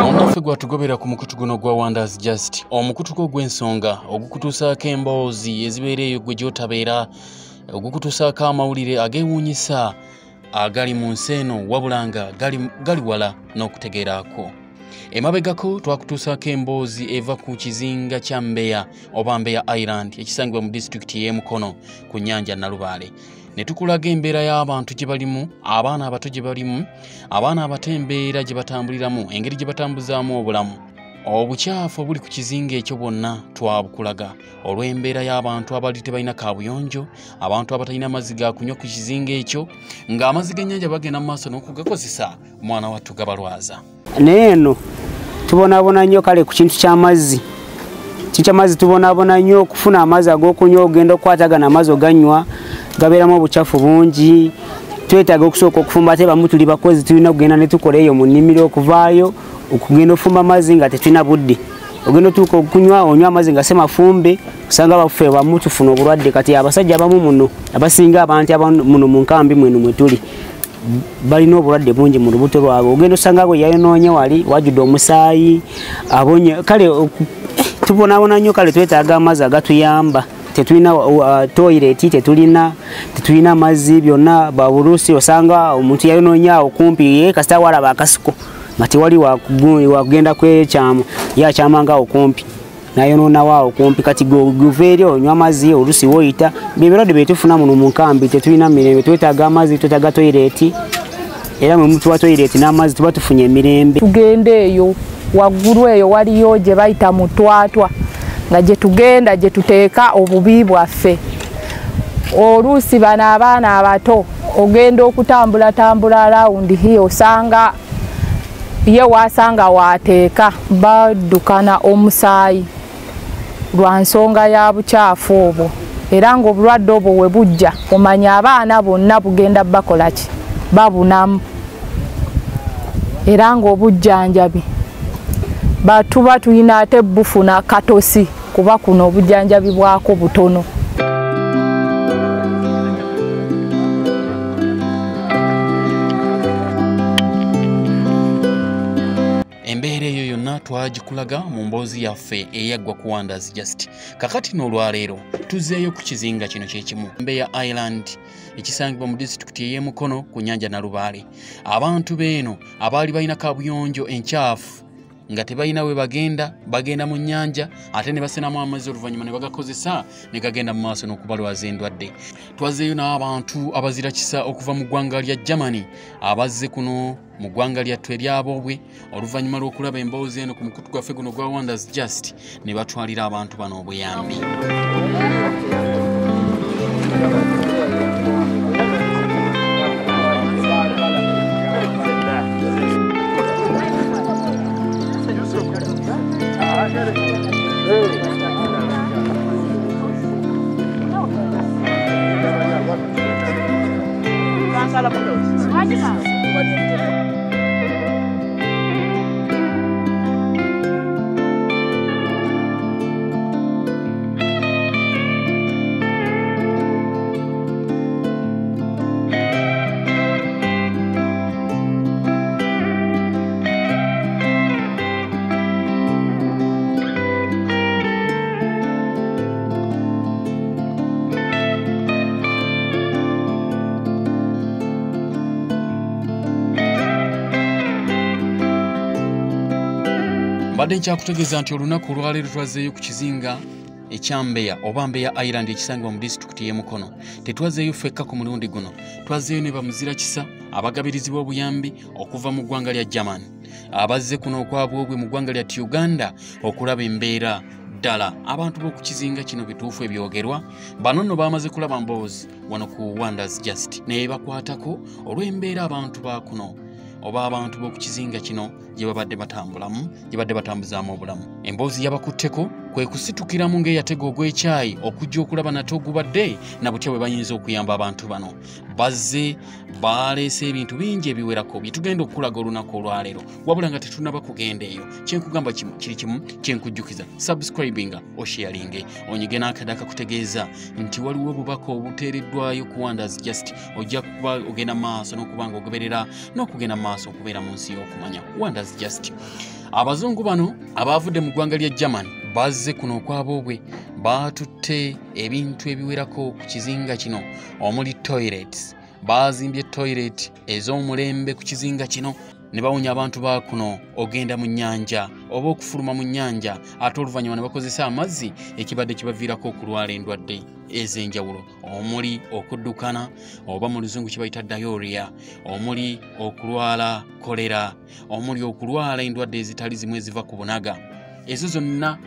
Onaffe gwatugobera ku mukutu guno gwa Wonders Just omukutuko gw'ensonga ogukutuusaako emboozi ezibeera eyo gwe gy'otabeera ogukutuusaako amawulire ageewuunyisa agali mu nsi eno wabula nga gali wala n'okutegeeraako. Emabegako twakutuusaako emboozi eva ku kizinga kya Mbeya oba Mbeya Island ekisangibwa mu disitulikiti y'e Mukono ku nnyanja Nalubaale. Ne tukulaga embeera y'abantu gye balimu, abaana abato gye balimu, abaana abato embeera gye batambuliramu, engeri gye batambuzaamu obulamu. Obukyafu obuli ku kizinga ekyo bwonna twabukulaga olw'embeera y'abantu abali tebalina kabuyonjo, abantu abatalina mazzi ga kunywa ku kizinga ekyo, ng'amazzi g'ennyanja bagenda mu maaso n'okugakozesa mwana wattu gabalwaza. Naye eno tubonaabona nnyo kale ku kintu ky'amazzi. Ky'amazzi tubonaabona nnyo okufuna amazzi ag'okunywa, ogenda okukwatagana amazzi oganywa gabeeramu obucafu bungi. Twetaaga okusooka okufumba ate bamu tuli bakozi tulina okugenda ne tukola eyo mu nnimiro okuvaayo okugenda ofumba amazzi nga tetulina budde. Ogenda otuuka okunywa onywa amazzi nga semafumbe kusanga baffe bamu tufuna obulwadde. Kati abasajja abamu muno abasinga abantu muno mu nkambi mweno mwe tuli balina obulwadde bungi mu lubuto lwabwe. Ogenda osanga bwe yayonoonye wali wajjudde omusaayi abonye. Kale tubonaabona nnyo kale twetaaga amazzi agatuyamba. Tetulina toilet, tetulina mazzi byonna babulusi. Osanga omuntu yayonoonye awo kumpi kasita walaba akasiko mati wali wakugenda kwekyama yakyamanga awo kumpi nayonoona waawo kumpi. Kati guveeri onywa amazzi olusi woyita bibirwadde bye tufuna muno mu nkambi. Tetulina mirembe, twetaaga amazzi, twetaaga toilet, era mwe mutuwa toilet n'amazzi tuba tufunye emirembe. Tugende eyo waggulu eyo waliyo gye bayita mu Twatwa nga gye tugenda gye tuteeka obubi bwaffe. Oluusi bano abaana abato ogenda okutambula arawundi hiyo osanga ye wasanga wateeka baddukana omusaayi lwa nsonga ya bukyafu obwo. Era ng'obulwadde obwo we bujja omanya abaana bonna bugenda bakola ki babunamu. Era ng'obujjanjabi batuba tulina ate bufuna katosi kuba kuno obujjanjabi bwako butono. Embeera eyo yonna twagikulaga mu mboozi yaffe eyaggwa ku Wonders Just. Kakati n'olwaleero tuzzeeyo ku kizinga kino kyekimu Mbeya Island ekisangibwa mu disitulikiti y'e Mukono ku nnyanja Nalubaale. Abantu beeno abaali balina kabuyonjo enkyafu nga tebalina we bagenda mu nnyanja ate ne basenamu amazzi oluvannyuma ne bagakozesa ne gagenda mu maaso n'okubalwaza endwadde. Twazzeeyo n'abantu abazira kisa okuva mu ggwanga lya Germany abazze kuno mu ggwanga lyattu ery'aboobwe oluvannyuma lw'okulaba emboozi eno ku mukutu gwaffe guno gwa Wonders Just ne batwalira abantu bano obuyambi. Mbadde nkyakutegeeza nti olunaku olwaleero twazzeeyo ku kizinga ekya Mbeya oba Mbeya Island ekisangibwa mu disitulikiti y'e Mukono. Tetwazzeeyo ffekka ku mulundi guno, twazzeeyo ne bamuzira kisa abagabirizi b'obuyambi okuva mu ggwanga lya Germany abazze kuno okwabwobwe mu ggwanga lya Uganda okulaba embeera ddala abantu b'oku kizinga kino bituufu ebyogerwa. Bano nno bamaze kulaba mboozi wano ku Wonders Just naye bakwatako olw'embeera abantu ba kuno oba abantu b'oku kizinga kino gye babadde batambulamu, gye badde batambuzaamu obulamu. Emboozi yabakutteko kwe kusitukiramu ng'eyatega ogw'ekyayi okujja okulaba nate ogubadde na butya bwe bayinza okuyamba abantu bano. Bazze baleese ebintu bingi ebiwerako bye tugenda okukulaga olunaku olwaleero, wabula nga tetunaba kugenda eyo. Kyenkugamba kiri kimu, kyenkujjukiza subscribinga osharinge onyige n'akadaka kutegeeza nti waliwo obubaka obuteereddwayo ku Wonders Just ojja kuba ogenda maaso n'okuba nga ogoberera n'okugenda maaso okubeera mu nsi y'okumanya Wonders Just. Abazungu bano abaavudde mu ggwanga lya German bazze kuno okwaboobwe baatutte ebintu ebiwerako ku kizinga kino omuli toilets. Bazimbye toilet ez'omulembe ku kizinga kino ne bawonya abantu ba kuno ogenda mu nnyanja oba okufuluma mu nnyanja ate oluvannyuma ne bakozesa amazzi ekibadde kibaviirako okulwala endwadde ez'enjawulo omuli okuddukana oba mu luzungu kye bayita diarrhea, omuli okulwala kolera, omuli okulwala endwadde ezitali zimu eziva ku bunaga. Ezo zonna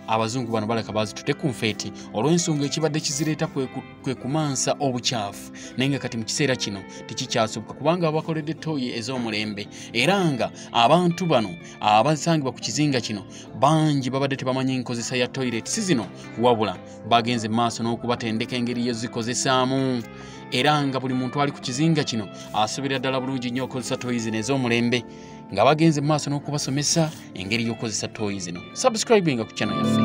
abazungu bano baleka bazitutte ku nfeeti olw'ensonga ekibadde kizireeta kwe kumansa obukyafu, naye nga kati mu kiseera kino tekikyasoboka kubanga bakoledde tooyi ez'omulembe, era nga abantu bano abasangibwa ku kizinga kino bangi babadde tebamanyi nkozesa ya toilet si zino, wabula bagenze maaso n'okubatendeka engeri yezikozesaamu, era nga buli muntu ali ku kizinga kino asuubira ddala bulungi nnyo okozesa tooyi zino ez'omulembe, nga bagenze maaso n'okubasomesa engeri y'okozesa tooyi zino. Subscribinga ku channel yaffe.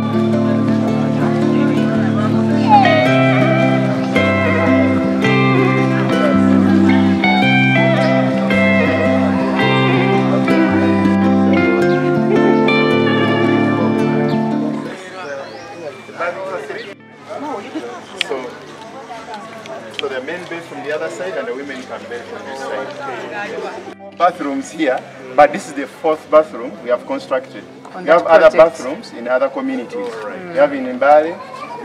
So the men bathe from the other side and the women can bathe from this side. Bathrooms here, but this is the 4th bathroom we have constructed. We have other bathrooms in other communities. We have in Mbale.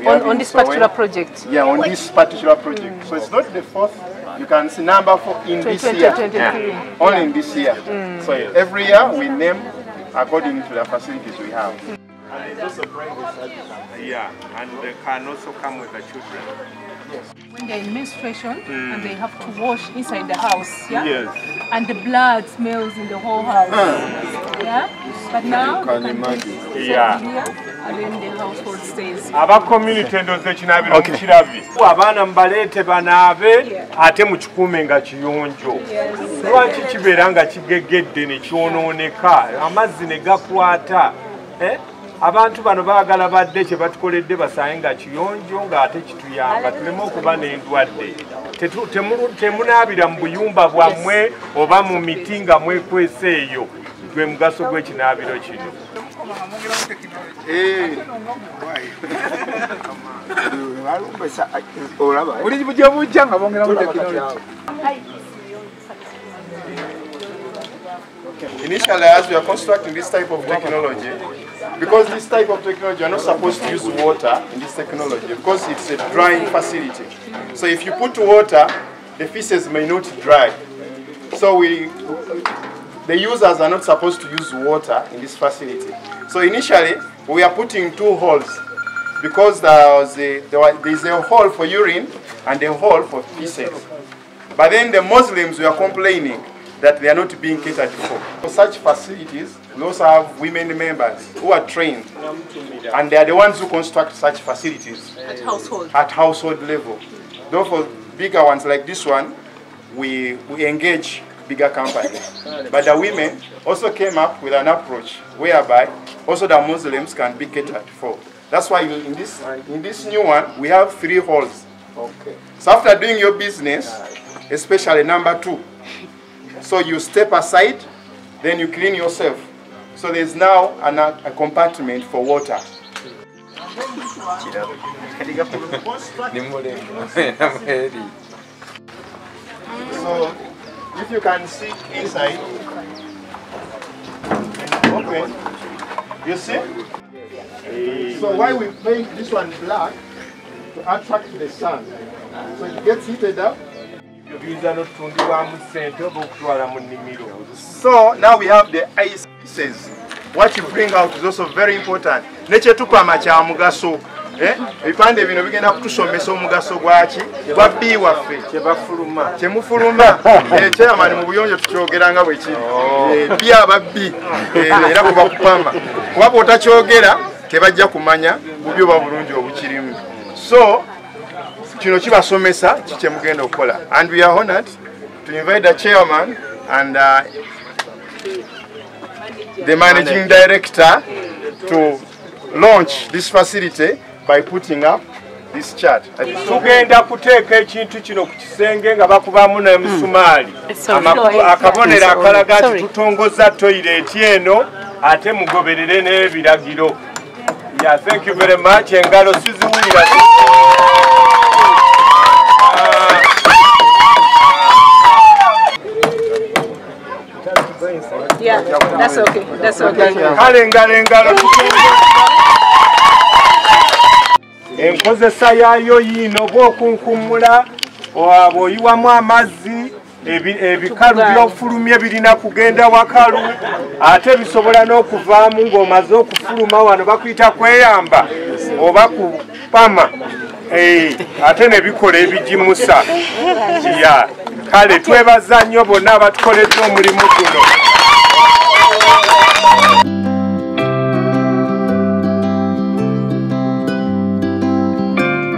On this particular project? Yeah, on this particular project. So it's not the 4th. You can see number 4 in this year. Only in this year. So every year we name according to the facilities we have. And it's also private. Yeah, and they can also come with the children. When they're in menstruation and they have to wash inside the house, yeah? Yes. And the blood smells in the whole house. Yeah? But now you can imagine. Yeah. Here, and then the household stays. Aba community ndoze kinabiro mukirabi. Abaana mbalete banaabe ate mu kikuume nga kiyonjo. Lwaki kibeera nga kigegedde ne kyonooneka amazzi ne gakwata. Abantu bano baagala badde kye batukoledde basaaye nga kiyonjo ng'ate kituyamba tuleme okuba n'endwadde. Temunaabira mu buyumba bwammwe oba mu miti nga mwekwesa eyo. Gwe mugaso gw'ekinaabiro kino. Initially, as we are constructing this type of technology, because this type of technology, you are not supposed to use water in this technology because it's a drying facility. So if you put water, the feces may not dry. So the users are not supposed to use water in this facility. So initially, we are putting 2 holes because there is a hole for urine and a hole for feces. But then the Muslims were complaining that they are not being catered for. For such facilities, we also have women members who are trained, and they are the ones who construct such facilities at household level. Though for bigger ones like this one, we engage bigger companies. But the women also came up with an approach whereby also the Muslims can be catered for. That's why in this new one, we have 3 holes. Okay. So after doing your business, especially number 2, so you step aside, then you clean yourself. So there's now a compartment for water. So if you can see inside, open, you see? So why we paint this one black? To attract the sun. So it gets heated up. So now we have the ice pieces. What you bring out is also very important. Neche tukwama kya mugaso. Ebipande bino bigenda kutusomesa omugaso gwaki gwa bbi waffe kyemufuluma chairman mu buyonjo tukyogeranga bwe kiri bbi ababbi era kuba kupama kuba bw'otakyogera tebajja kumanya bubi oba bulungi obukirimu. So kino kibasomesa kikye mugenda okukola, and we are honored to invite the chairman and the managing director to launch this facility by putting up this chart. Tugenda kuteeka ekintu kino ku kisenge nga bakubamu n'emisumaali. Akabonero akalaga nti tutongoza toilet eno ate mugoberere n'ebiragiro. Yeah, thank you very much. Engalo siziwulira. Yeah, that's okay. That's okay. Kale engalo enkozesa yaayo yino bw'okunkumula bw'oyiwamu amazzi ebikalu by'ofulumye birina kugenda wakalu ate bisobola n'okuvaamu ng'omaze okufuluma wano bakuyita kweyamba oba kupama ate ne bikola ebigimusa. Ya kale twebaza nnyo bonna abatukoledde omulimu guno.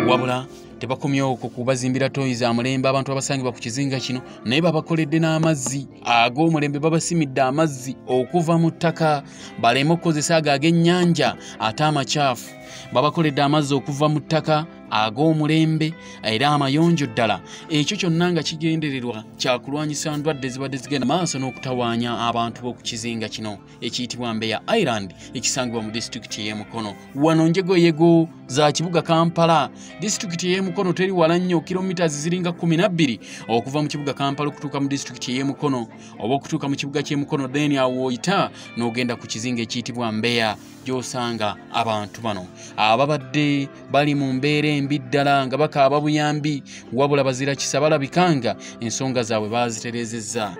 Wabula tebakomyewo okwo kubazimbira toys Amulembe abantu abasangibwa ku kizinga kino naye babakoledde n'amazzi ag'Omulembe, babasimidde amazzi okuva mu ttaka baleme okukozesa ago ag'ennyanja ate amakyafu. Babakoledde amazzi okuva mu ttaka ag'Omulembe era amayonjo ddala. Ekyo kyonna nga kigendererwa kyakulwanyisa ndwadde zibadde zigenda maaso n'okutawaanya abantu b'oku kizinga kino ekiyitibwa Mbeya Island ekisangibwa mu disitulikiti y'e Mukono. Wano njegoyego za kibuga Kampala. Disitulikiti y'e Mukono teri wala nnyo, kilomita ziringa 12 okuva mu kibuga Kampala okutuuka mu disitulikiti y'e Mukono, oba okutuuka mu kibuga ky'e Mukono then awo oyita n'ogenda ku kizinga ekiyitibwa Mbeya gy'osanga abantu bano ababadde bali mu mbeera embi ddala nga bakaaba buyambi, wabula bazira kisa balabikanga ensonga zaabwe baziterezezza.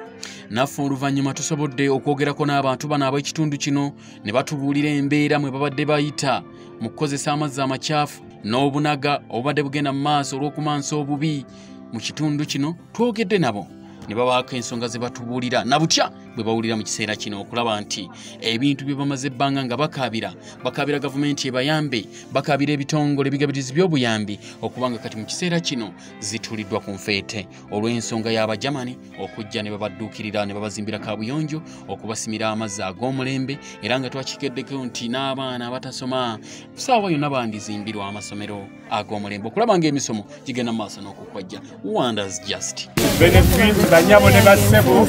Naffe oluvannyuma tusobodde okwogerako n'abantu bano ab'ekitundu kino ne batubuulira embeera mwe babadde bayita mu kukozesa amazzi amakyafu n'obunaga obubadde bugenda mu maaso olw'okumansa obubi mu kitundu kino. Twogedde nabo ne babaako ensonga ze batubuulira na butya bwe bawulira mu kiseera kino okulaba nti ebintu bye bamaze ebbanga nga bakabira gavumenti ebayambe, bakabira ebitongole bigabirizi by'obuyambi okubanga kati mu kiseera kino zituliddwa ku nfeete olw'ensonga y'Abajamani okujja ne babadduukirira ne babazimbira Kabuyonjo okubasimira amazzi ag'Omulembe, era nga twakikeddeko nti n'abaana abatasoma ssaawa yonna bandizimbirwa amasomero ag'Omulembe okulaba ng'emisomo gigenda mu maaso n'okukwajja. Wonders just benefit banyabo ne bassebo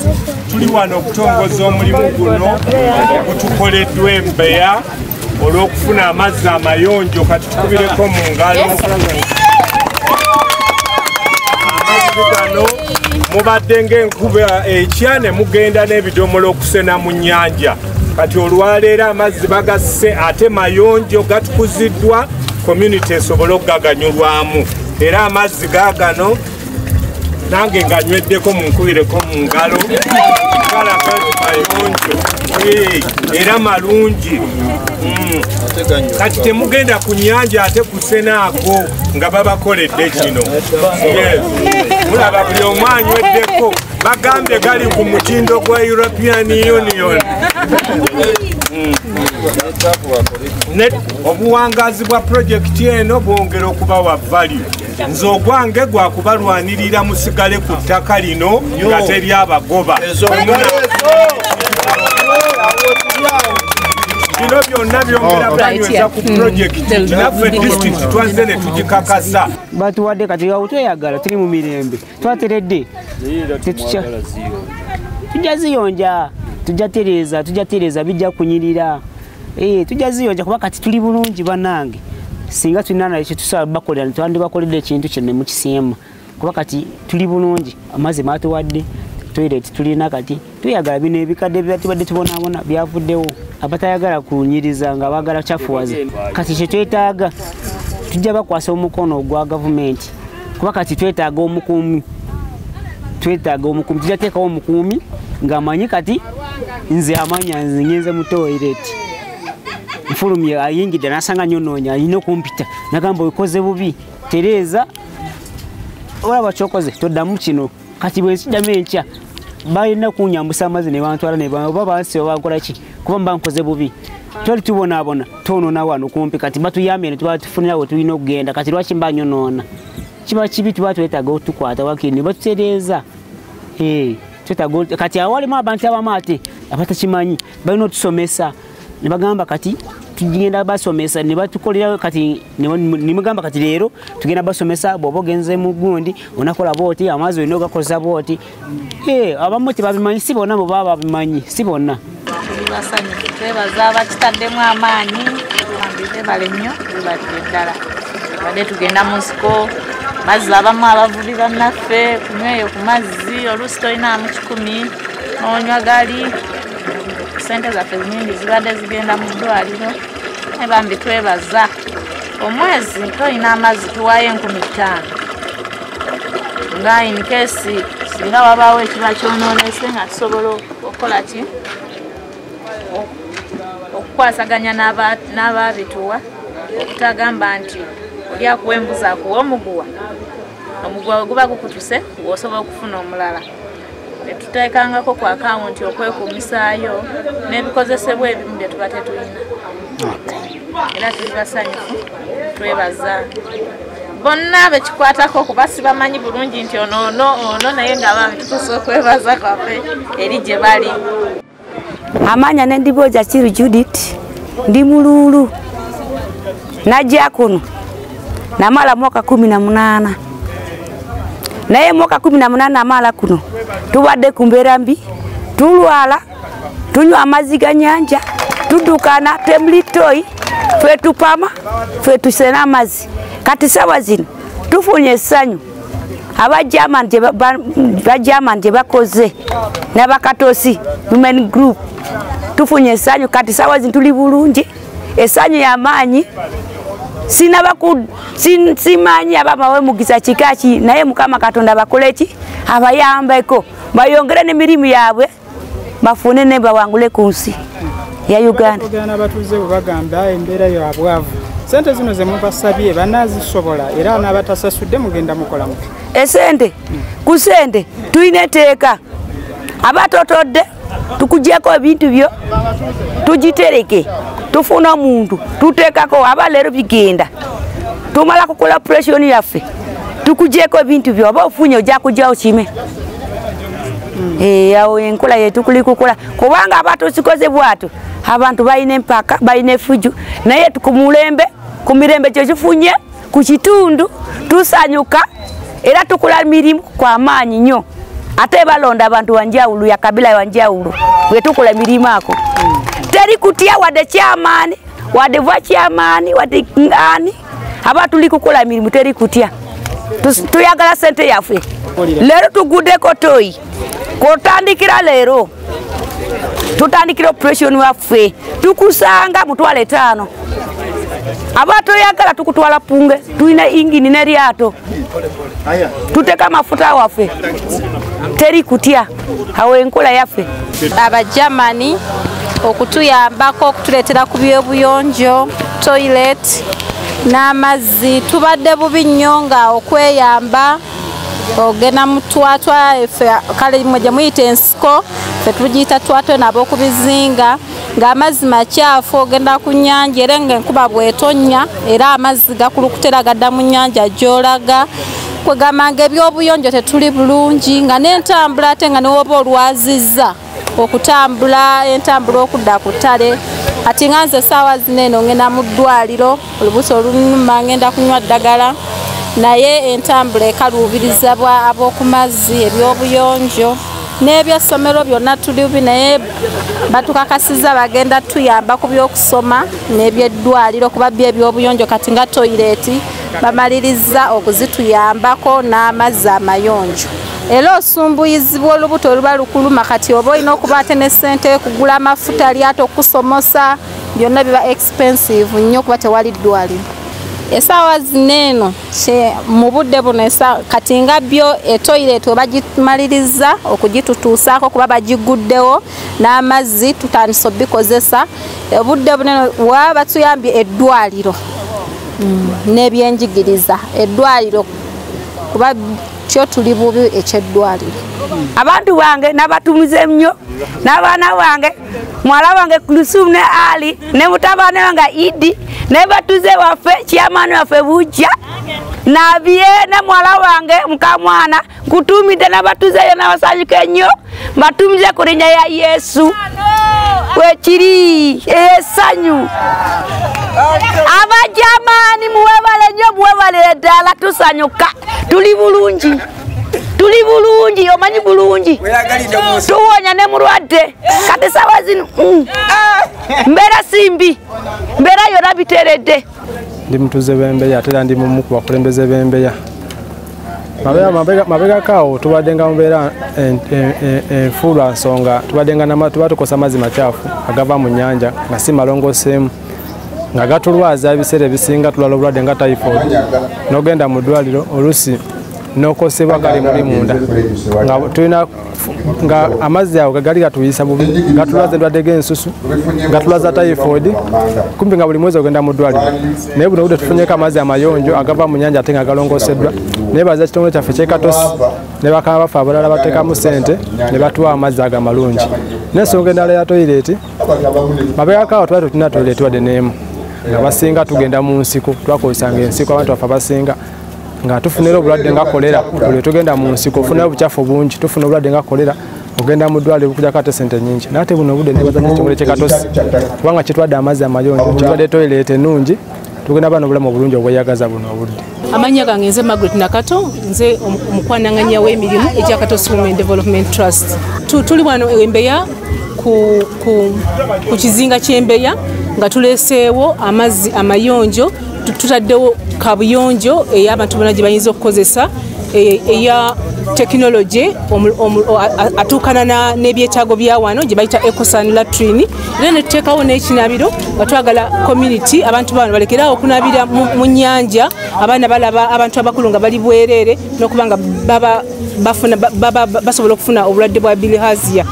tuli wano okutongoza omulimu guno ogutukoleddwa e Mbeya olw'okufuna amazzi amayonjo. Kati tukubireko mu ngalo amazzi gano mubadde ng'enkuba ekya ne mugenda n'ebidomola okusena mu nnyanja. Kati olwaleero amazzi bagasse ate mayonjo gatukuziddwa community esobole okugaganyulwamu, era amazzi gaagano nange nganyweddeko munkubireko mu ngalo galaga mayonjo era malungi. Kati temugenda ku nnyanja ate kusenaako nga babakoledde kino. Mulaba buli omu anyweddeko, bagambye gali ku mutindo gwa European Union. Obuwangazi bwa projekiti eno bwongera okuba wa value. Nze ogwange gwa kubalwanirira musigale ku ttaka lino nga teri abagoba. Bino byonna byongera banyweza ku projekiti naffe disitulikiti twazze ne tugikakasa. Batuwadde kati awo tweyagala tuli mu mirembe twateredde tujja ziyonja tujja tereza bijja kunyirira tujja ziyonja kuba kati tuli bulungi bannange. Singa tulina ekyo tusaba bakolera twandibakoledde ekintu kino mu kisimba kuba kati tuli bulungi. Amazzi matuwadde, toilet tulina, kati tuyagala bino ebikadde byatibadde tubonaabona byavuddewo. Abatayagala kunyiriza nga bagala kyafuwaza kati kye twetaaga tujja bakwasa omukono ogwa gavumenti kuba kati twetaaga omukuumi, tujja teekawo omukuumi ng'amanyi kati nze amanya nze ngenze mu toilet. Mfulumye ayingidde n'asanga nyonoonya alina okumpita nagamba okoze bubi Tereza olaba kyokoze toddamu kino. Kati bwe nsiddamu enkya balina kunyambusa amazzi ne bantwala ne baba bansi bakola ki kuba mba nkoze bubi. twali tubonaabona twonona wano kumpi kati batuyambye ne tuba tufunirawo tulina okugenda kati lwaki mba nyonoona kiba kibi tuba twetaaga otukwata wakini batutereeza twetaaga kati awalimu abantu abamu ate abatakimanyi balina otusomesa ne bagamba kati tugenda basomesa ne batukolera kati ne mugamba kati leero tugenda basomesa bw'oba ogenze mu gundi onakola booti amazzi olina ogakozesa booti abamu tebabimanyi si bonna bwe baba babimanyi si bonna basanyufu twebaza bakitaddemu amaanyi bambite bale nnyo bibatire ddala badde tugenda mu nsiko mazzi abamu abavubi bannaffe kunyweyo ku mazzi oluusi tolinaamu 10 n'onywa gali sente zaffe nnyingi zibadde zigenda mu ddwaliro naye bambi twebaza omwezi tolina amazzi tuwaayo 5,000 nga in case singa wabaawo ekiba kyonoonese nga tusobola okukola ki okukwasaganya n'ababituwa okutagamba nti oli akuwa embuzi akuwa omuguwa omuguwa guba gukutuse w'osobola okufuna omulala ne tuteekangako ku akawunti okwekuumisaayo n'ebikozesebwa ebimu bye tuba tetulina era tuli basanyufu twebaza bonna bekikwatako kuba sibamanyi bulungi nti ono naye ng'abaami tutusa okwebaza kwaffe eri gye bali. Amanya nendiboja Chiru Judith ndi mululu najja kuno namala mwaka 18 naye mwaka 18 namala kuno tubadde kumbera mbi tulwala tunywa amazzi ga nyanja tudukana temlitoi ffe tupama ffe tusena amazzi kati sawa zino tufunye essanyu abajaman gye bakoze n'abakatosi women group tufunye essanyu kati sawa zino tuli bulungi essanyu y'amaanyi simanyi abamawe mugisa kikaki naye Mukama Katonda bakoleki abayambeko bayongere n'emirimu yaabwe bafune ne bawangule ku nsi ya Uganda. Ogana batuze bagamba embeera yabwavu sente zino ze mubasabye banazisobola era n'abatasasudde mugenda mukola muti esente ku sente tuyina etteeka abatotodde tukujjeko ebintu byo tugitereke tufuna omuntu tuteekako aba leero bigenda tumala kukola operation yaffe tukujjeko ebintu byo oba ofunye ojja kujjawo kime awo enkola yetu kuli kukola kubanga abatusikoze bwatu abantu balina empaka balina efuju naye tukumulembe ku mirembe kyo kifunye ku kitundu tusanyuka era tukola mirimu kwa maanyi nnyo ate balonda abantu wanjawulo ya kabila wanjawulo bwe tukola mirimu ako teri kutya wadde kyamaani wadde vakyamaani wadde ngani aba tuli kukola mirimu teri kutya tuyagala sente yaffe leero tuguddeko toyi kotandikira leero tutandikira operation waffe tukusanga mutwale 5 abatoyagala tukutwala punge tulina ingini neryato tuteka mafuta waffe teri kutya awo enkola yaffe abajamani okutuyambako okutuleetera ku byobuyonjo toilet n'amazzi tubadde bubi nnyo nga okweyamba ogenda mutwatwa kale mwe muyita ensiko ffe tugiyita twatwe nabo ku Kizinga ng'amazzi makyafu ogenda ku nnyanja era ng'enkuba bw'etonnya era amazzi gakulukutera gadda mu nnyanja gy'olaga kwegamanga ebyobuyonjo tetuli bulungi nga n'entambula ate nga newoba olwazizza okutambula entambula okudda ku ttale ati nga nze essaawa zino eno ngenda mu ddwaliro olubuto olunuma ngenda kunywa ddagala naye entambula ekaluubiriza ab'oku mazzi ebyobuyonjo n'ebyessomero byonna tulibi naye batukakasiza bagenda tuyamba ku by'okusoma n'ebyeddwaliro kuba by'ebyobuyonjo kati nga toyireti bamaliriza okuzituyambako n'amazzi amayonjo era osumbuyizibwa olubuto oluba lukuluma kati oba olina okuba ate ne ssente kugula amafuta lyato okusomosa byonna biba expensive nnyo kuba tewali ddwaliro essaawa zino eno mu budde buno kati nga byo etoilet bagimaliriza okugitutuusaako kuba bagiguddewo n'amazzi tutandisa obikozesa obudde buno eno waba batuyambye eddwaliro n'ebyenjigiriza eddwaliro kuba kyo tuli bubi ekyeddwaliro. Abantu bange nabatumize nnyo n'abaana bange mwala wange Kulusum ne Ali ne mutabane wange Idi ne batuze waffe chairman waffe Bujja nabye ne mwala wange mukamwana kutumide nabatuze yona basanyuke nnyo batumize ku linnya ya Yesu wekiri Esanyu abajamani muwebale nnyo muwebale ddala tusanyuka tuli bulungi omanyi bulungi tuwonya ne mulwadde kati sawa zino mbeera simbi mbeera yona biteredde. Ndi mutuze b'Embeya ate era ndi mumu ku bakulembeze b'Embeya. Mabega kawo tubadde nga mubeera enfuula nsonga tuba tukosa amazzi makyafu agava mu nnyanja nga si malongoseemu nga gatulwaza ebiseera ebisinga tulwala obulwadde nga typhoid n'ogenda mu ddwaliro oluusi n'okosebwa gali muli munda nga tulina nga amazzi ago gagali gatuyisa bubi gatulwaza endwadde g'ensusu gatulwaza typhoid kumpi nga buli mwezi ogenda mu ddwaliro naye buno budde tufunyeko amazzi amayonjo agava mu nnyanja ate nga galongoseddwa naye baza ekitongole kyaffe kyekatosi ne bakama baffe abalala bateekamu ssente ne batuwa amazzi ago amalungi n'ensonga endala ya toyireeti mabega awo twali tulina toyireeti wadde n'emu nga basinga tugenda mu nsiko twakozesanga ensiko abantu baffe abasinga nga tufunira obulwadde nga kolera buli tugenda mu nsiko ofuna obucafu bungi tufuna obulwadde nga kolera ogenda mu ddwaliro bukujjako ate ssente nnyingi naate buno obudde nebaza n'ekitongole kyekatosi kubanga kitwadde amazzi amayonjo kitwadde toyireeti ennungi tugenda bano obulamu obulungi obweyagaza buno obudde. Amannya gange nze Margaret Nakato nze omukwananganya w'emirimu egya Katosi Women Development Trust. Tuli wano Embeya ku kizinga ky'Embeya nga tuleeseewo amazzi amayonjo tutaddewo Kabuyonjo ey'abantu bonna gye bayinza okukozesa eya tekinologi atuukana n'ebyetaago bya wano gye bayita ecosan latrine era ne tuteekawo n'ekinaabiro nga twagala community abantu bano balekerawo okunaabira mu nnyanja abaana balaba abantu abakulu nga bali bwereere n'okuba nga basobola okufuna obulwadde bwa bilharzia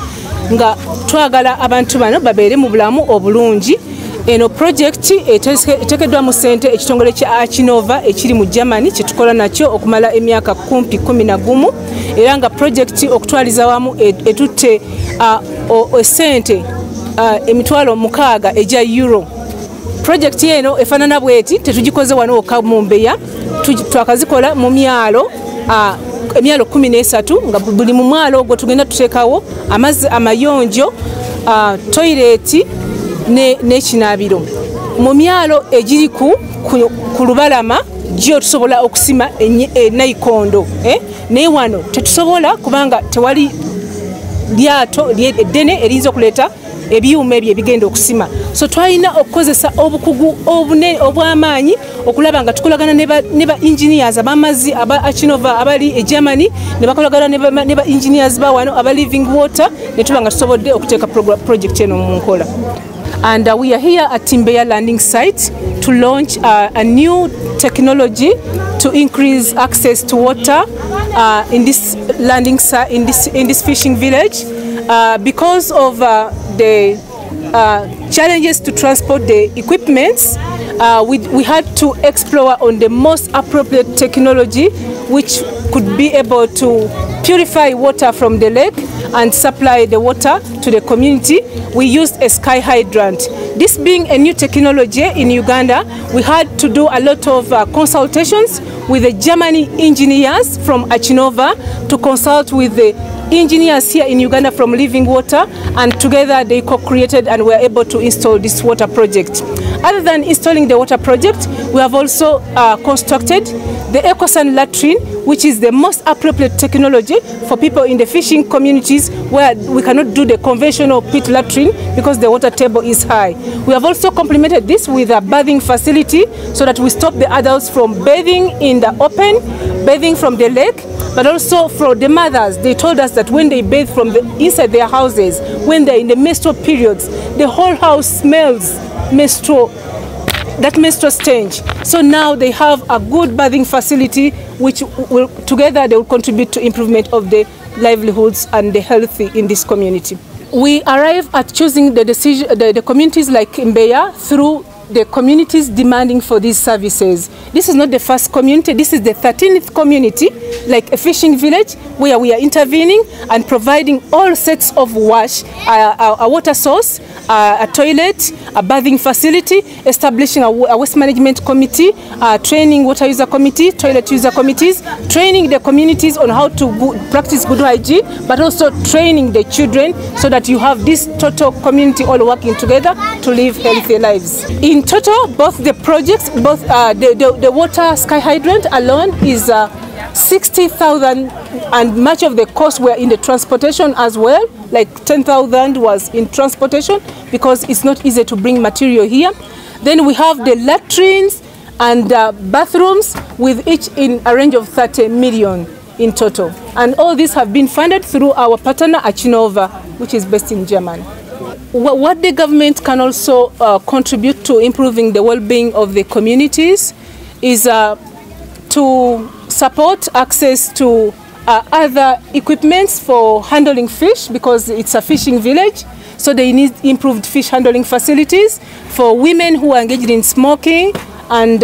nga twagala abantu bano babeere mu bulamu obulungi. Eno project etekeddwa mu ssente ekitongole kya Achinova ekiri mu Germany kyetukola nakyo okumala emyaka 11 era nga project okutwaliza wamu etutte ssente emitwalo 6 egya euro. Project eno efaanana bweti tetugikoze wano okka mu Mbeya twakazikola mu myalo emyalo 13 nga buli mu mwalo ogwo tugenda tuteekawo amazzi amayonjo toilet n'ekinaabiro mu myalo egiri ku lubalama gyo tusobola okusima nayikondo naye wano tetusobola kubanga tewali lyato eddene eriyinza okuleeta ebyuma ebyo ebigenda okusima so twalina okukozesa obukugu obw'amaanyi okulaba nga tukolagana ne ba engineers ab'amazzi aba Achinova abali e Germany ne bakolagana ne ba engineers ba wano aba living water ne tuba nga tusobodde okuteeka project eno mu nkola. And we are here at Ky'Embeya landing site to launch a new technology to increase access to water in this landing site, in this fishing village, because of the challenges to transport the equipments. We had to explore on the most appropriate technology which could be able to purify water from the lake and supply the water to the community. We used a sky hydrant. This being a new technology in Uganda, we had to do a lot of consultations with the German engineers from Achinova to consult with the engineers here in Uganda from Living Water, and together they co-created and were able to install this water project. Other than installing the water project, we have also constructed the Ecosan latrine, which is the most appropriate technology for people in the fishing communities where we cannot do the conventional pit latrine because the water table is high. We have also complemented this with a bathing facility so that we stop the adults from bathing in the open, bathing from the lake, but also for the mothers. They told us that when they bathe from inside their houses, when they're in the menstrual periods, the whole house smells menstrual stench. So now they have a good bathing facility which will together they will contribute to improvement of the livelihoods and the health in this community. We arrive at choosing the communities like Ky'Embeya through the communities demanding for these services. This is not the first community, this is the 13th community, like a fishing village, where we are intervening and providing all sets of wash, a water source, a toilet, a bathing facility, establishing a waste management committee, training water user committee, toilet user committees, training the communities on how to practice good hygiene, but also training the children so that you have this total community all working together to live healthy lives. In total, both the projects, both the water sky hydrant alone is 60,000, and much of the costs were in the transportation as well, like 10,000 was in transportation because it's not easy to bring material here. Then we have the latrines and bathrooms with each in a range of 30 million in total. And all these have been funded through our partner Achinova, which is based in Germany. What the government can also contribute to improving the well-being of the communities is to support access to other equipments for handling fish, because it's a fishing village, so they need improved fish handling facilities. For women who are engaged in smoking and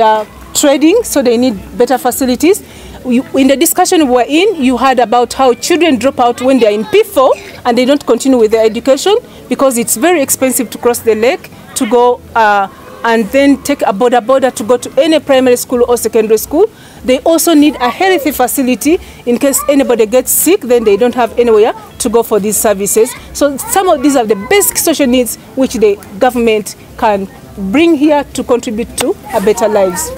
trading, so they need better facilities. In the discussion we were in, you heard about how children drop out when they are in P4 and they don't continue with their education because it's very expensive to cross the lake to go and then take a border to go to any primary school or secondary school. They also need a healthy facility in case anybody gets sick, then they don't have anywhere to go for these services. So some of these are the basic social needs which the government can bring here to contribute to a better lives.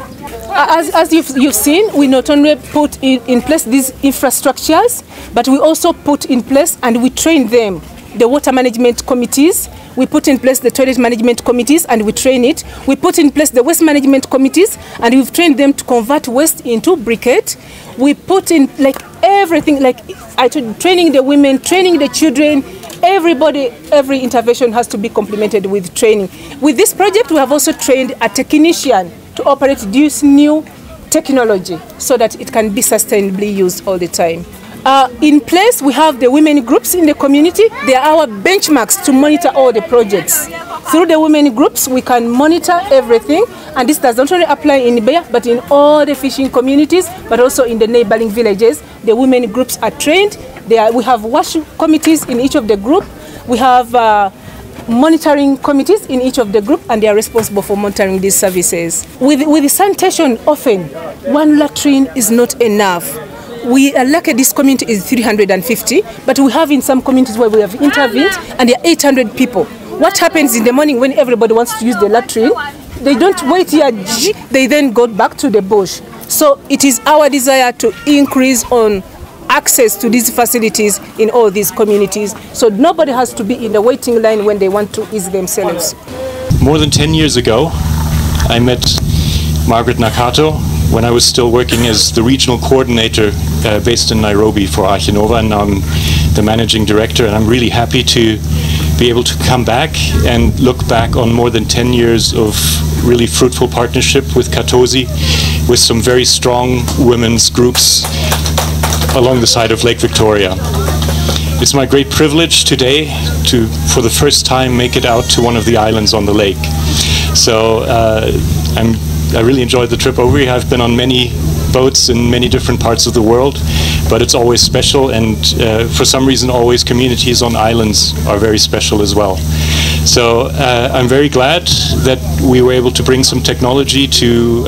As you've seen, we not only put in place these infrastructures, but we also put in place and we train them, the water management committees. We put in place the toilet management committees and we train it. We put in place the waste management committees and we've trained them to convert waste into briquette. We put in like everything, like training the women, training the children, everybody, every intervention has to be complemented with training. With this project, we have also trained a technician to operate this new technology so that it can be sustainably used all the time. In place, we have the women groups in the community. They are our benchmarks to monitor all the projects. Through the women groups, we can monitor everything, and this does not only apply in Ky'Embeya, but in all the fishing communities, but also in the neighboring villages. The women groups are trained. We have wash committees in each of the group. We have monitoring committees in each of the group, and they are responsible for monitoring these services. With the sanitation, often one latrine is not enough. We are lucky this community is 350, but we have in some communities where we have intervened and there are 800 people. What happens in the morning when everybody wants to use the latrine? They don't wait here, they then go back to the bush. So it is our desire to increase on access to these facilities in all these communities, so nobody has to be in the waiting line when they want to ease themselves. More than 10 years ago, I met Margaret Nakato when I was still working as the regional coordinator based in Nairobi for Achinova, and now I'm the managing director, and I'm really happy to be able to come back and look back on more than 10 years of really fruitful partnership with Katozi, with some very strong women's groups along the side of Lake Victoria. It's my great privilege today to, for the first time, make it out to one of the islands on the lake. So I really enjoyed the trip over here. I've been on many boats in many different parts of the world, but it's always special, and for some reason always communities on islands are very special as well. So I'm very glad that we were able to bring some technology to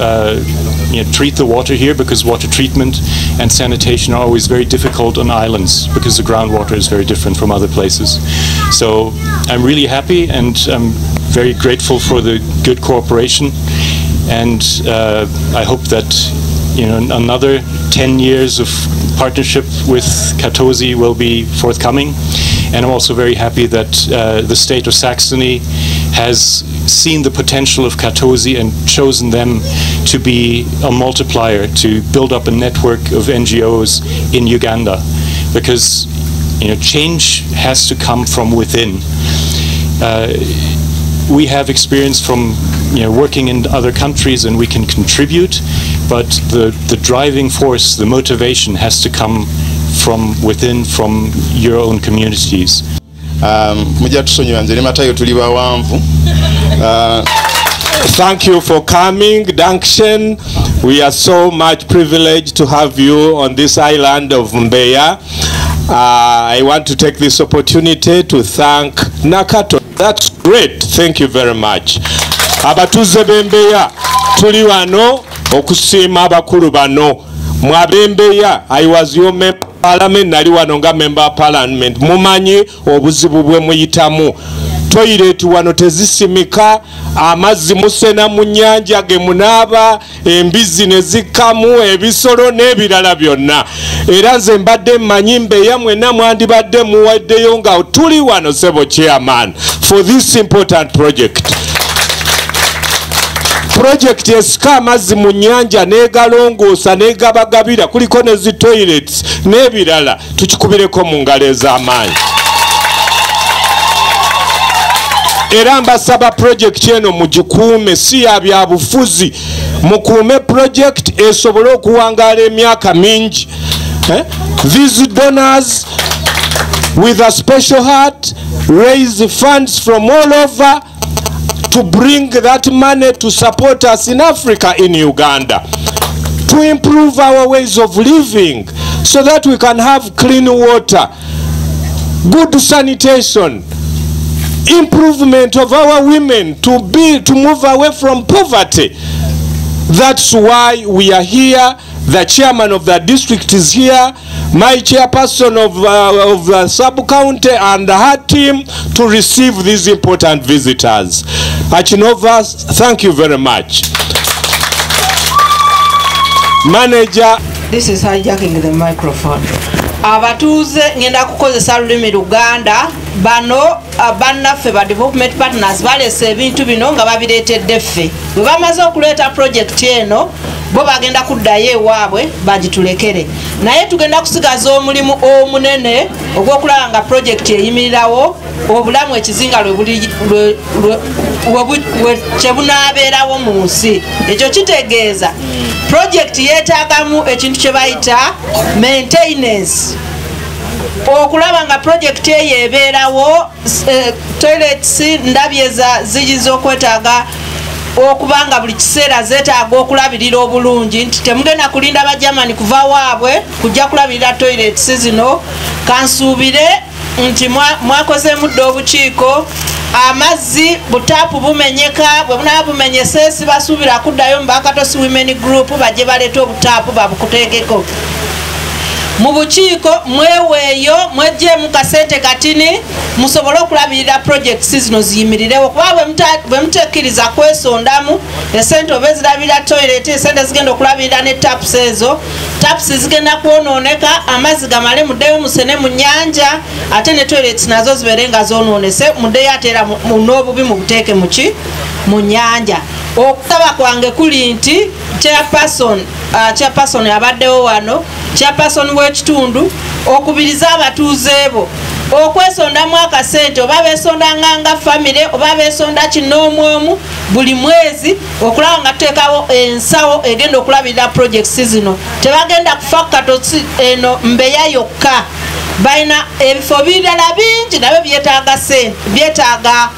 treat the water here, because water treatment and sanitation are always very difficult on islands because the groundwater is very different from other places. So I'm really happy, and I'm very grateful for the good cooperation, and I hope that another 10 years of partnership with Katozi will be forthcoming. And I'm also very happy that the state of Saxony has seen the potential of Katozi and chosen them to be a multiplier, to build up a network of NGOs in Uganda, because change has to come from within. We have experience from working in other countries, and we can contribute, but the driving force, the motivation has to come from within, from your own communities. Mujja tusonyiwa nze ne Matayo tuli bawanvu. Thank you for coming. Dankeschön. We are so much privileged to have you on this island of Mbeya. I want to take this opportunity to thank Nakato. That's great. Thank you very much. Abatuze b'Mbeya tuli wano okusiima abakulu bano. Mwab'Mbeya, I was your member of parliament, nali wano nga member of parliament. Mumanyi obuzibu bwe muyitamu. Toilet wano tezisimika, amazzi musena mu nnyanja ge munaaba, embizi ne zikamu, ebisolo n'ebirala byonna. Era nze mbadde mmanyi Mbeya mwenna mwandibadde muwaddeyo nga tuli wano sebo chairman for this important project. Project esika amazzi mu nnyanja n'egalongoosa n'egabagabira kuliko ne zi toilets n'ebirala tukikubireko mu ngalo ez'amaanyi. Era mbasaba project eno mugikuume, si ya byabufuzi. Mukuume project esobole okuwangaala emyaka mingi. These donors with a special heart raise funds from all over to bring that money to support us in Africa, in Uganda, to improve our ways of living so that we can have clean water, good sanitation, improvement of our women to move away from poverty. That's why we are here. The chairman of the district is here, my chairperson of the sub-county and her team to receive these important visitors. Achinova, thank you very much. Manager. This is hijacking the microphone. Abatuze ngenda kukozesa lulimi Luganda bano bannaffe ba development partners balese ebintu bino nga babireetedde ffe. Bwe bamaze okuleeta project eno bo bagenda kuddayo ewaabwe bagitulekere. Naye tugenda kusigaza omulimu omunene ogw'okulaba nga project eyimirirawo obulamu ekizinga kye bunaabeerawo mu nsi. Ekyo kitegeeza project yeetaagamu ekintu kye bayita maintenance. Okulaba nga project eyo ebeerawo, toilets ndabye ziyiza okwetaaga okubanga buli kiseera zeetaaga okulabirira obulungi, nti temugenda kulinda Bajamani kuva waabwe kujja kulabirira toilets zino. Kansuubire nti mwakoze muddo obukiiko, amazzi butaapu bumenyeka, bwe bunaba bumenyese sibasuubira kuddayo mu Bakatosi Women Group bajje baleeta obutaapu babukuteekeko. Mu bukiiko mweweeyo mwejje mu kasente katini musobole okulabirira projects zino ziyimirirewo, kuba bwe mutekkiriza kwesondamu esente oba ezirabirira toilet, esente zigenda okulabirira ne taps ezo, taps zigenda kwonooneka, amazzi gamale muddeyo musene mu nnyanja, ate ne toilets nazo zibeere nga zoonoonese muddeyo ate era n'obubi mu buteeke mu nnyanja. Okusaba kwange kuli nti chairperson abaddewo wano, chairperson w'ekitundu okubiriza abatuuze bo okwesondamu akasente, oba beesondanga nga family oba beesonda kinoomu buli mwezi, okulaba nga tuteekawo ensawo egenda okulabirira projects zino. Tebagenda kufa Katosi eno Mbeya yokka, balina ebifo birala bingi nabyo byetaaga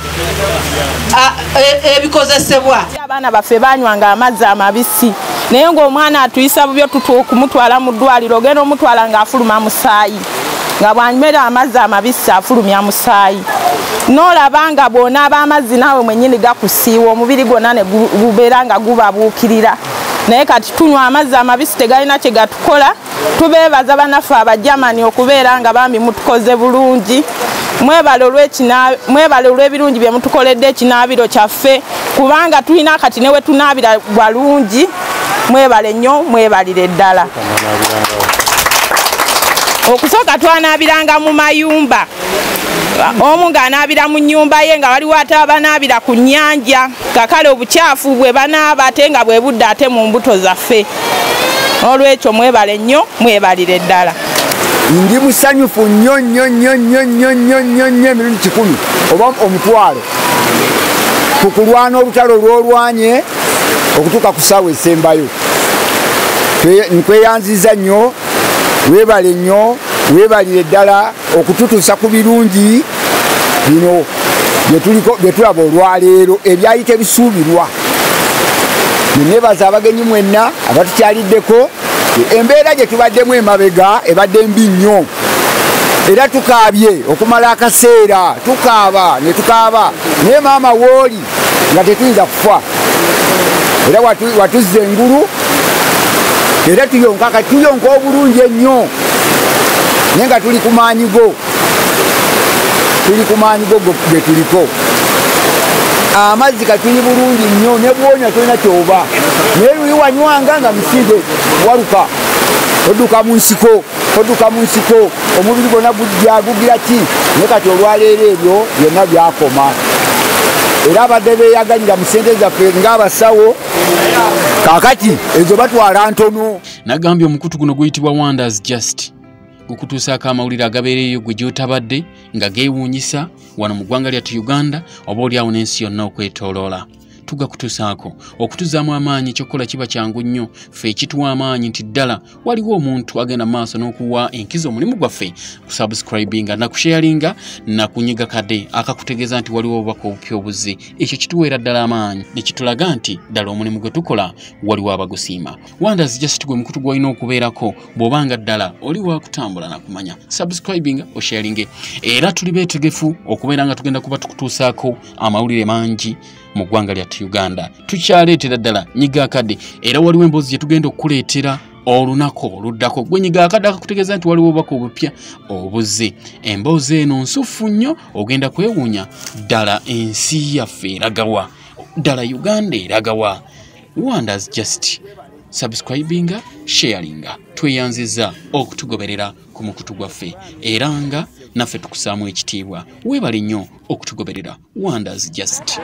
ebikozesebwa. Abaana baffe banywanga amazzi amabisi, naye ng'omwana atuyisa bubyo tukumutwala mu ddwaliro, ogenda omutwala ng'afuluma musaayi, nga bwanywera amazzi amabisi afulumya musaayi. N'olaba nga bw'onaaba amazzi naawe mwennyini gakusiiwa, omubiri gwonna ne gubeera nga gubabuukirira. Naye kati tunywa amazzi amabisi tegalina kye gatukola. Tubeebaza bannaffe Abajamani okubeera nga bambi mutukoze bulungi. Mwebale olw'ebirungi bye mutukoledde ekinaabiro kyaffe, kubanga tulina kati ne we tunaabira balungi. Mwebale nnyo, mwebalire ddala. Okusooka twanaabiranga mu mayumba, omu ng'anaabira mu nnyumba ye nga waliwo ate abanaabira ku nnyanja, kakale obukyafu bwe banaaba ate nga bwe budde ate mu mbuto zaffe. Olw'ekyo mwebale nnyo, mwebalire ddala. Ndi musanyufu nnyo emirundi 10 oba omutwalo ku kulwana olutalo olwolwanye okutuuka ku ssaawa esembayo. Nkweyanziza nnyo, weebale nnyo, weebalire ddala okututuusa ku birungi bino bye tulaba olwaleero ebyayita ebisuubirwa. nebaza abagenyi mwenna abatukyaliddeko. Embeera gye tubaddemu emabega ebadde mbi nnyo era tukaabye okumala akaseera tukaaba ne tukaaba naye maama wooli nga tetuyinza kufa era watuzza engulu era tuyonka obulungi ennyo naye nga tuli ku maanyigo ge tuliko. Amazzi katuli bulungi nnyo ne bwonywa tolina kyoba naye luli wanywanga nga misinde waluka odduka mu nsiko omubiri gwonna gugira ki naye kati olwaleero ebyo byonna byakoma era abadde beeyagalira mu ssente zaffe ng'abasawo kaakati ezo batwala ntono. Nagambye omukutu guno guyitibwa Wonders Just gukutuusaako amawulire agabeereyo gwe gy'otabadde nga geewuunyisa wano mu ggwanga lyattu Uganda oba oliawo n'ensi yonna okwetooloola. Tugakutuusaako okutuzaamu amaanyi ekyokukola kiba kyangu nnyo ffe ekituwa amaanyi nti ddala waliwo omuntu agenda maaso n'okuwa enkizo omulimu gwaffe kusubscribinga nakusharinga nakunyiga kade akakutegeeza nti waliwo obubaka obupya obuzze. Ekyo kituweera ddala amaanyi ne kitulaga nti ddala omulimu gwe tukola waliwo abagusiima. Wonders Just gwe mukutu gw'olina okubeerako bw'obanga ddala oli wakutambula nakumanya. Subscribinga osharinge era tuli beetegefu okubeera nga tugenda kuba tukutuusaako amawulire mangi mu ggwanga lyattu Uganda. Tukyaleetera ddala nyiga akadde era waliwo emboozi gye tugenda okukuleetera olunaku oluddako. Gwe nyiga akadde akakutegeeza nti waliwo obubaka obupya obuzze. Emboozi eno nsufu nnyo ogenda kwewuunya ddala ensi yaffe eragawa ddala Uganda eragawa. Wonders Just subscribinga sharinga tweyanziza okutugoberera ku mukutu gwaffe era nga naffe tukusaamu ekitiibwa. Weebale nnyo okutugoberera Wonders Just.